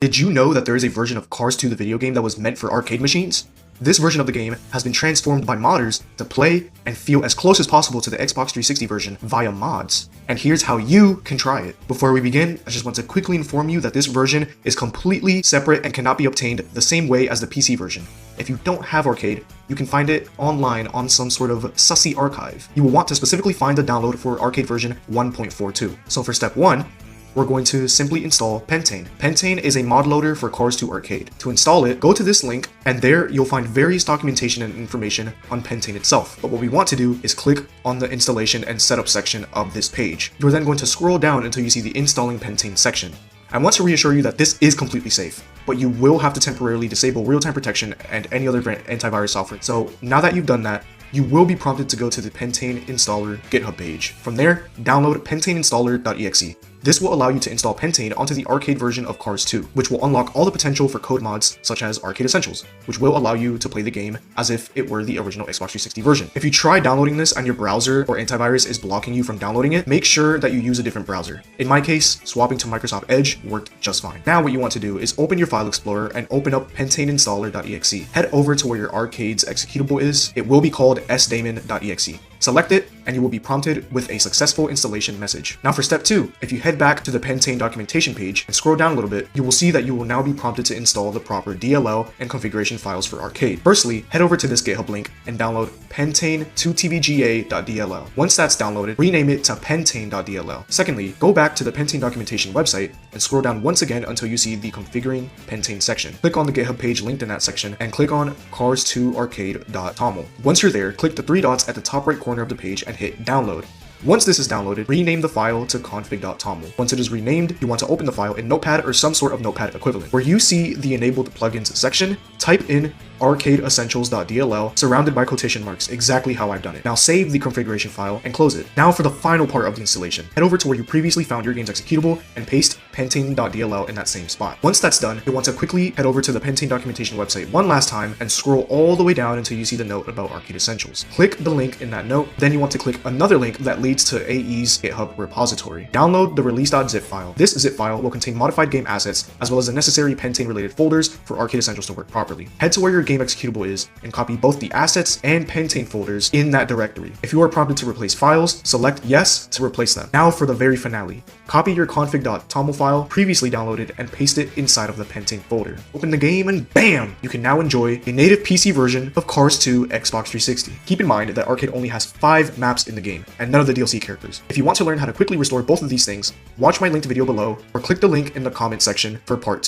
Did you know that there is a version of Cars 2 the video game that was meant for arcade machines? This version of the game has been transformed by modders to play and feel as close as possible to the Xbox 360 version via mods. And here's how you can try it. Before we begin, I just want to quickly inform you that this version is completely separate and cannot be obtained the same way as the PC version. If you don't have arcade, you can find it online on some sort of sussy archive. You will want to specifically find the download for arcade version 1.42. So for step 1, we're going to simply install Pentane. Pentane is a mod loader for Cars 2 Arcade. To install it, go to this link, and there you'll find various documentation and information on Pentane itself. But what we want to do is click on the installation and setup section of this page. You're then going to scroll down until you see the installing Pentane section. I want to reassure you that this is completely safe, but you will have to temporarily disable real-time protection and any other antivirus software. So now that you've done that, you will be prompted to go to the Pentane installer GitHub page. From there, download pentaineinstaller.exe. This will allow you to install Pentane onto the arcade version of Cars 2, which will unlock all the potential for code mods such as Arcade Essentials, which will allow you to play the game as if it were the original Xbox 360 version. If you try downloading this and your browser or antivirus is blocking you from downloading it, make sure that you use a different browser. In my case, swapping to Microsoft Edge worked just fine. Now what you want to do is open your file explorer and open up pentaineinstaller.exe. Head over to where your arcade's executable is. It will be called sdaemon.exe. Select it, and you will be prompted with a successful installation message. Now for step 2, if you head back to the Pentane documentation page and scroll down a little bit, you will see that you will now be prompted to install the proper DLL and configuration files for arcade. Firstly, head over to this GitHub link and download pentane2tvga.dll. Once that's downloaded, rename it to pentane.dll. Secondly, go back to the Pentane documentation website and scroll down once again until you see the configuring Pentane section. Click on the GitHub page linked in that section and click on cars2arcade.toml. Once you're there, click the 3 dots at the top right corner of the page and hit download. Once this is downloaded, rename the file to config.toml. Once it is renamed, you want to open the file in Notepad or some sort of Notepad equivalent. Where you see the enabled plugins section, type in arcadeessentials.dll surrounded by quotation marks, exactly how I've done it. Now save the configuration file and close it. Now for the final part of the installation, head over to where you previously found your game's executable and paste pentane.dll in that same spot. Once that's done, you'll want to quickly head over to the Pentane documentation website one last time and scroll all the way down until you see the note about Arcade Essentials. Click the link in that note, then you want to click another link that leads to AE's GitHub repository. Download the release.zip file. This zip file will contain modified game assets as well as the necessary Pentane related folders for Arcade Essentials to work properly. Head to where your game executable is and copy both the assets and Pentane folders in that directory. If you are prompted to replace files, select yes to replace them. Now for the very finale. Copy your config.toml file previously downloaded and paste it inside of the Pentane folder. Open the game and bam! You can now enjoy a native PC version of Cars 2 Xbox 360. Keep in mind that Arcade only has 5 maps in the game and none of the DLC characters. If you want to learn how to quickly restore both of these things, watch my linked video below or click the link in the comment section for part 2.